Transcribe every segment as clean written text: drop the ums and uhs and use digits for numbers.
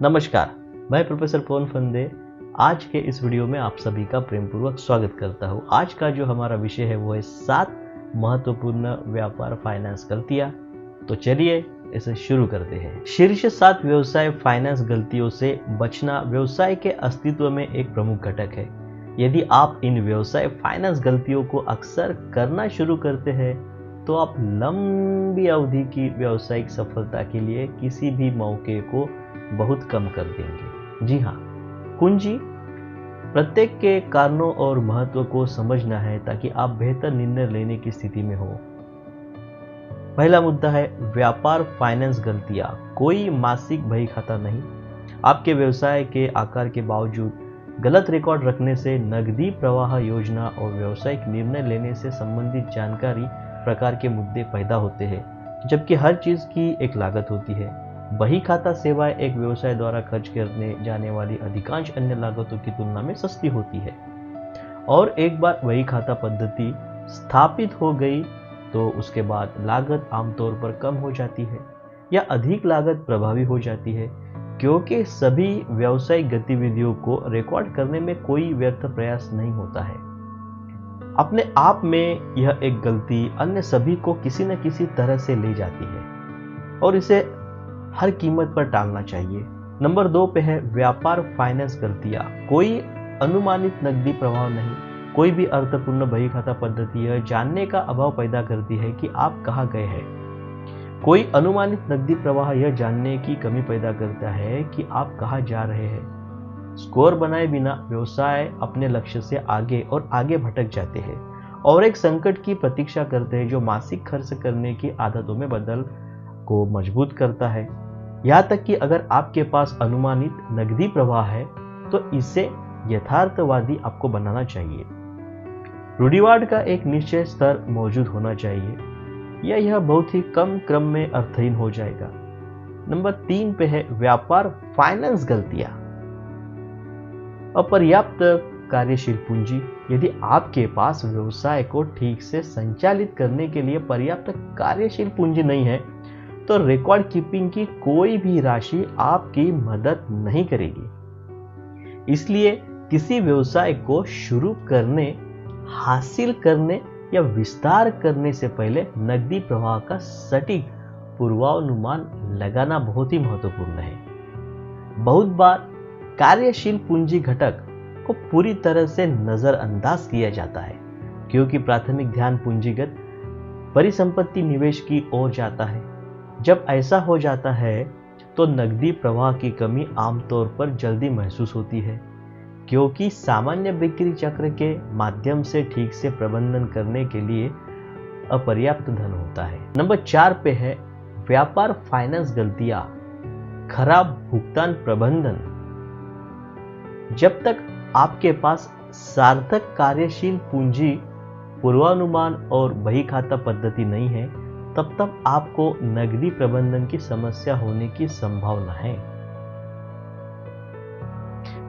नमस्कार, मैं प्रोफेसर पवन फंदे आज के इस वीडियो में आप सभी का प्रेमपूर्वक स्वागत करता हूँ। आज का जो हमारा विषय है वो है 7 महत्वपूर्ण व्यापार फाइनेंस गलतियाँ। तो चलिए इसे शुरू करते हैं। शीर्ष 7 व्यवसाय फाइनेंस गलतियों से बचना व्यवसाय के अस्तित्व में एक प्रमुख घटक है। यदि आप इन व्यवसाय फाइनेंस गलतियों को अक्सर करना शुरू करते हैं तो आप लंबी अवधि की व्यावसायिक सफलता के लिए किसी भी मौके को बहुत कम कर देंगे। जी हाँ, कुंजी प्रत्येक के कारणों और महत्व को समझना है ताकि आप बेहतर निर्णय लेने की स्थिति में हो। पहला मुद्दा है व्यापार फाइनेंस गलतियां। कोई मासिक बही खाता नहीं। आपके व्यवसाय के आकार के बावजूद गलत रिकॉर्ड रखने से नकदी प्रवाह योजना और व्यावसायिक निर्णय लेने से संबंधित जानकारी प्रकार के मुद्दे पैदा होते हैं, जबकि हर चीज की एक लागत होती है। बही खाता सेवाएं एक व्यवसाय द्वारा खर्च करने जाने वाली अधिकांश अन्य लागतों की तुलना में सस्ती होती है, और एक बार बही खाता पद्धति स्थापित हो गई तो उसके बाद लागत आमतौर पर कम हो जाती है या अधिक लागत प्रभावी हो जाती है, क्योंकि सभी व्यावसायिक गतिविधियों को रिकॉर्ड करने में कोई व्यर्थ प्रयास नहीं होता है। अपने आप में यह एक गलती अन्य सभी को किसी न किसी तरह से ले जाती है और इसे हर कीमत पर टालना चाहिए। नंबर 2 पे है व्यापार फाइनेंस गलतियां। कोई अनुमानित नकदी प्रवाह नहीं। कोई भी अर्थपूर्ण बही खाता पद्धति यह जानने का अभाव पैदा करती है कि आप कहाँ गए हैं। कोई अनुमानित नकदी प्रवाह यह जानने की कमी पैदा करता है कि आप कहाँ जा रहे हैं। स्कोर बनाए बिना व्यवसाय अपने लक्ष्य से आगे और आगे भटक जाते हैं और एक संकट की प्रतीक्षा करते हैं जो मासिक खर्च करने की आदतों में बदल को मजबूत करता है। यहाँ तक कि अगर आपके पास अनुमानित नकदी प्रवाह है तो इसे यथार्थवादी आपको बनाना चाहिए। रूढ़िवाद का एक निश्चित स्तर मौजूद होना चाहिए या यह बहुत ही कम क्रम में अर्थहीन हो जाएगा। नंबर 3 पे है व्यापार फाइनेंस गलतियां। अपर्याप्त कार्यशील पूंजी। यदि आपके पास व्यवसाय को ठीक से संचालित करने के लिए पर्याप्त कार्यशील पूंजी नहीं है तो रिकॉर्ड कीपिंग की कोई भी राशि आपकी मदद नहीं करेगी। इसलिए किसी व्यवसाय को शुरू करने, हासिल करने या विस्तार करने से पहले नकदी प्रवाह का सटीक पूर्वानुमान लगाना बहुत ही महत्वपूर्ण है। बहुत बार कार्यशील पूंजी घटक को पूरी तरह से नजरअंदाज किया जाता है क्योंकि प्राथमिक ध्यान पूंजीगत परिसंपत्ति निवेश की ओर जाता है। जब ऐसा हो जाता है तो नकदी प्रवाह की कमी आमतौर पर जल्दी महसूस होती है क्योंकि सामान्य बिक्री चक्र के माध्यम से ठीक से प्रबंधन करने के लिए अपर्याप्त धन होता है। नंबर 4 पे है व्यापार फाइनेंस गलतियां। खराब भुगतान प्रबंधन। जब तक आपके पास सार्थक कार्यशील पूंजी पूर्वानुमान और बही खाता पद्धति नहीं है तब तक आपको नकदी प्रबंधन की समस्या होने की संभावना है।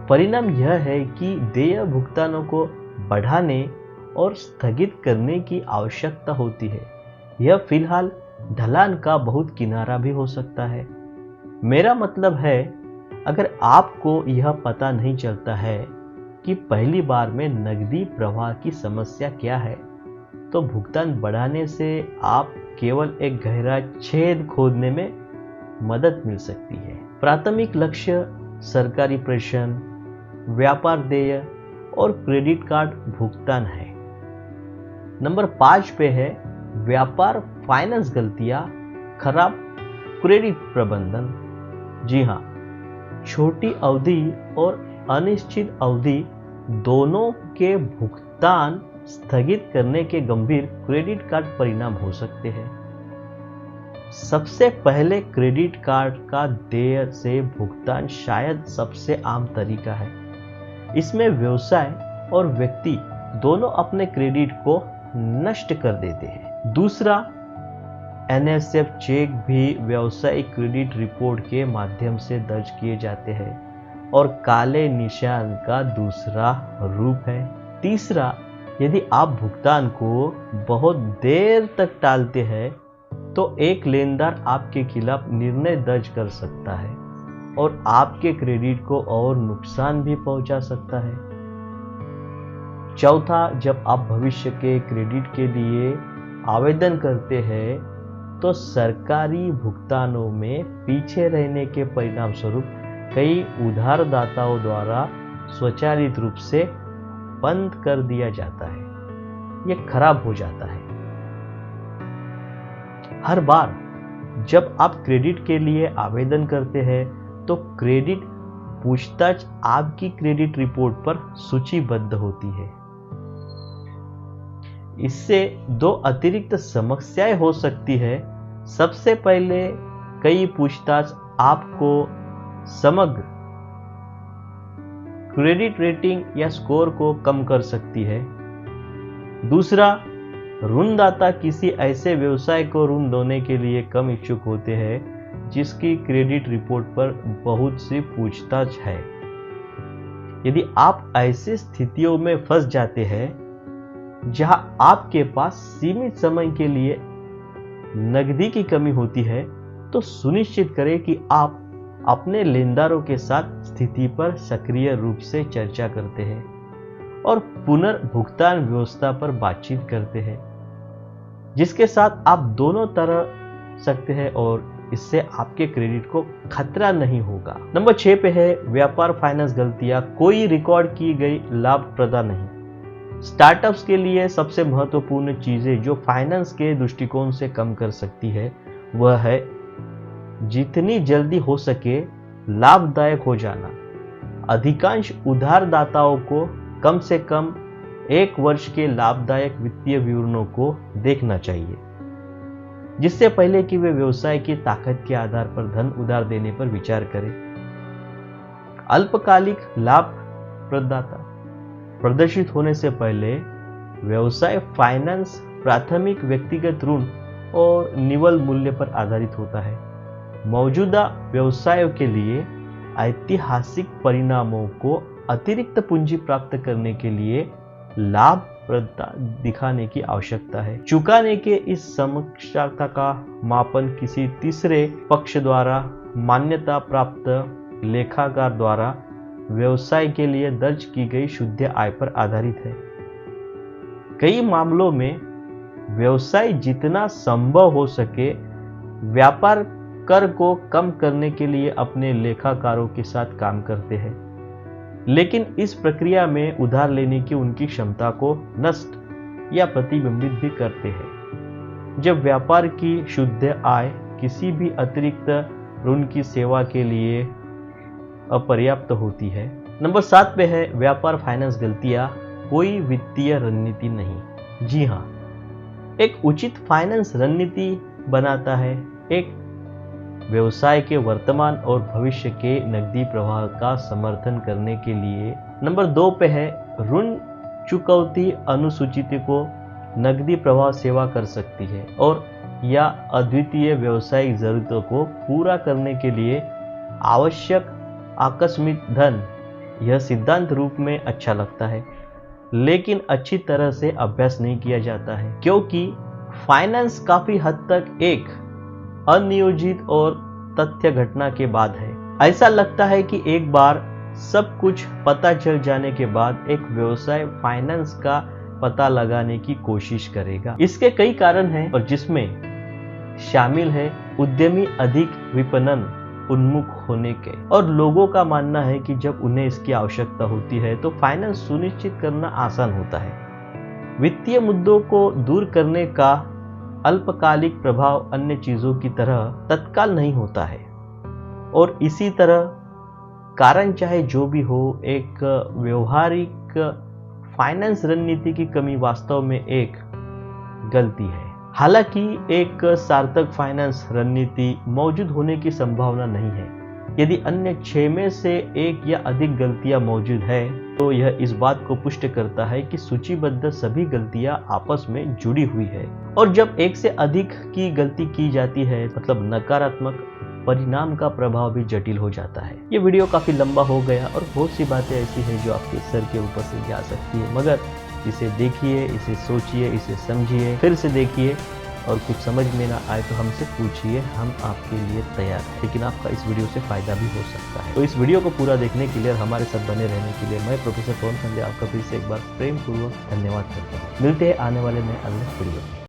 परिणाम यह है कि देय भुगतानों को बढ़ाने और स्थगित करने की आवश्यकता होती है। यह फिलहाल ढलान का बहुत किनारा भी हो सकता है। मेरा मतलब है, अगर आपको यह पता नहीं चलता है कि पहली बार में नकदी प्रवाह की समस्या क्या है तो भुगतान बढ़ाने से आप केवल एक गहरा छेद खोदने में मदद मिल सकती है। प्राथमिक लक्ष्य सरकारी प्रेषण, व्यापार देय और क्रेडिट कार्ड भुगतान है। नंबर 5 पे है व्यापार फाइनेंस गलतियां। खराब क्रेडिट प्रबंधन। जी हाँ, छोटी अवधि और अनिश्चित अवधि दोनों के भुगतान स्थगित करने के गंभीर क्रेडिट कार्ड परिणाम हो सकते हैं। सबसे पहले क्रेडिट कार्ड का देय से भुगतान शायद सबसे आम तरीका है। इसमें व्यवसाय और व्यक्ति दोनों अपने क्रेडिट को नष्ट कर देते हैं। दूसरा, NSF चेक भी व्यावसायिक क्रेडिट रिपोर्ट के माध्यम से दर्ज किए जाते हैं और काले निशान का दूसरा रूप है। तीसरा, यदि आप भुगतान को बहुत देर तक टालते हैं तो एक लेनदार आपके खिलाफ निर्णय दर्ज कर सकता है। और आपके क्रेडिट को और नुकसान भी पहुंचा सकता है। चौथा, जब आप भविष्य के क्रेडिट के लिए आवेदन करते हैं तो सरकारी भुगतानों में पीछे रहने के परिणाम स्वरूप कई उधारदाताओं द्वारा स्वचालित रूप से बंद कर दिया जाता है, यह खराब हो जाता है। हर बार जब आप क्रेडिट के लिए आवेदन करते हैं तो क्रेडिट पूछताछ आपकी क्रेडिट रिपोर्ट पर सूचीबद्ध होती है। इससे दो अतिरिक्त समस्याएं हो सकती है। सबसे पहले, कई पूछताछ आपको समग्र क्रेडिट रेटिंग या स्कोर को कम कर सकती है। दूसरा, ऋणदाता किसी ऐसे व्यवसाय को ऋण देने के लिए कम इच्छुक होते हैं जिसकी क्रेडिट रिपोर्ट पर बहुत सी पूछताछ है। यदि आप ऐसी स्थितियों में फंस जाते हैं जहां आपके पास सीमित समय के लिए नकदी की कमी होती है, तो सुनिश्चित करें कि आप अपने लेनदारों के साथ स्थिति पर सक्रिय रूप से चर्चा करते हैं और पुनर्भुगतान व्यवस्था पर बातचीत करते हैं, जिसके साथ आप दोनों तरह सकते हैं और इससे आपके क्रेडिट को खतरा नहीं होगा। नंबर 6 पे है व्यापार फाइनेंस गलतियां। कोई रिकॉर्ड की गई लाभप्रदा नहीं। स्टार्टअप्स के लिए सबसे महत्वपूर्ण चीजें जो फाइनेंस के दृष्टिकोण से कम कर सकती है वह है जितनी जल्दी हो सके लाभदायक हो जाना। अधिकांश उधारदाताओं को कम से कम 1 वर्ष के लाभदायक वित्तीय विवरणों को देखना चाहिए, जिससे पहले कि वे व्यवसाय की ताकत के आधार पर धन उधार देने पर विचार करें। अल्पकालिक लाभप्रदता प्रदर्शित होने से पहले व्यवसाय फाइनेंस प्राथमिक व्यक्तिगत ऋण और निवल मूल्य पर आधारित होता है। मौजूदा व्यवसायों के लिए ऐतिहासिक परिणामों को अतिरिक्त पूंजी प्राप्त करने के लिए लाभप्रदता दिखाने की आवश्यकता है। चुकाने के इस समकक्षता का मापन किसी तीसरे पक्ष द्वारा मान्यता प्राप्त लेखाकार द्वारा व्यवसाय के लिए दर्ज की गई शुद्ध आय पर आधारित है। कई मामलों में व्यवसाय जितना संभव हो सके व्यापार कर को कम करने के लिए अपने लेखाकारों के साथ काम करते हैं, लेकिन इस प्रक्रिया में उधार लेने की उनकी क्षमता को नष्ट या प्रतिबिंबित भी करते हैं। जब व्यापार की शुद्ध आय किसी भी अतिरिक्त ऋण की सेवा के लिए अपर्याप्त होती है। नंबर 7 पे है व्यापार फाइनेंस गलतियां। कोई वित्तीय रणनीति नहीं। जी हाँ, एक उचित फाइनेंस रणनीति बनाता है एक व्यवसाय के वर्तमान और भविष्य के नकदी प्रवाह का समर्थन करने के लिए। नंबर 2 पे है ऋण चुकौती अनुसूचित को नकदी प्रवाह सेवा कर सकती है और या अद्वितीय व्यावसायिक जरूरतों को पूरा करने के लिए आवश्यक आकस्मिक धन। यह सिद्धांत रूप में अच्छा लगता है, लेकिन अच्छी तरह से अभ्यास नहीं किया जाता है, क्योंकि फाइनेंस काफी हद तक एक अनियोजित और तथ्य घटना के बाद है। ऐसा लगता है कि एक बार सब कुछ पता चल जाने के बाद एक व्यवसाय फाइनेंस का पता लगाने की कोशिश करेगा। इसके कई कारण हैं और जिसमें शामिल है उद्यमी अधिक विपणन उन्मुख होने के, और लोगों का मानना है कि जब उन्हें इसकी आवश्यकता होती है तो फाइनेंस सुनिश्चित करना आसान होता है। वित्तीय मुद्दों को दूर करने का अल्पकालिक प्रभाव अन्य चीजों की तरह तत्काल नहीं होता है, और इसी तरह कारण चाहे जो भी हो, एक व्यवहारिक फाइनेंस रणनीति की कमी वास्तव में एक गलती है। हालांकि एक सार्थक फाइनेंस रणनीति मौजूद होने की संभावना नहीं है। यदि अन्य 6 में से एक या अधिक गलतियां मौजूद है तो यह इस बात को पुष्ट करता है कि सूचीबद्ध सभी गलतियां आपस में जुड़ी हुई है, और जब एक से अधिक की गलती की जाती है मतलब नकारात्मक परिणाम का प्रभाव भी जटिल हो जाता है। ये वीडियो काफी लंबा हो गया और बहुत सी बातें ऐसी हैं जो आपके सर के ऊपर से जा सकती है, मगर इसे देखिए, इसे सोचिए, इसे समझिए, फिर से देखिए और कुछ समझ में ना आए तो हमसे पूछिए, हम आपके लिए तैयार हैं। लेकिन आपका इस वीडियो से फ़ायदा भी हो सकता है। तो इस वीडियो को पूरा देखने के लिए और हमारे साथ बने रहने के लिए मैं प्रोफेसर पवन फंदे आपका फिर से एक बार प्रेम पूर्वक धन्यवाद करता हूँ। मिलते हैं आने वाले नए अगले वीडियो में।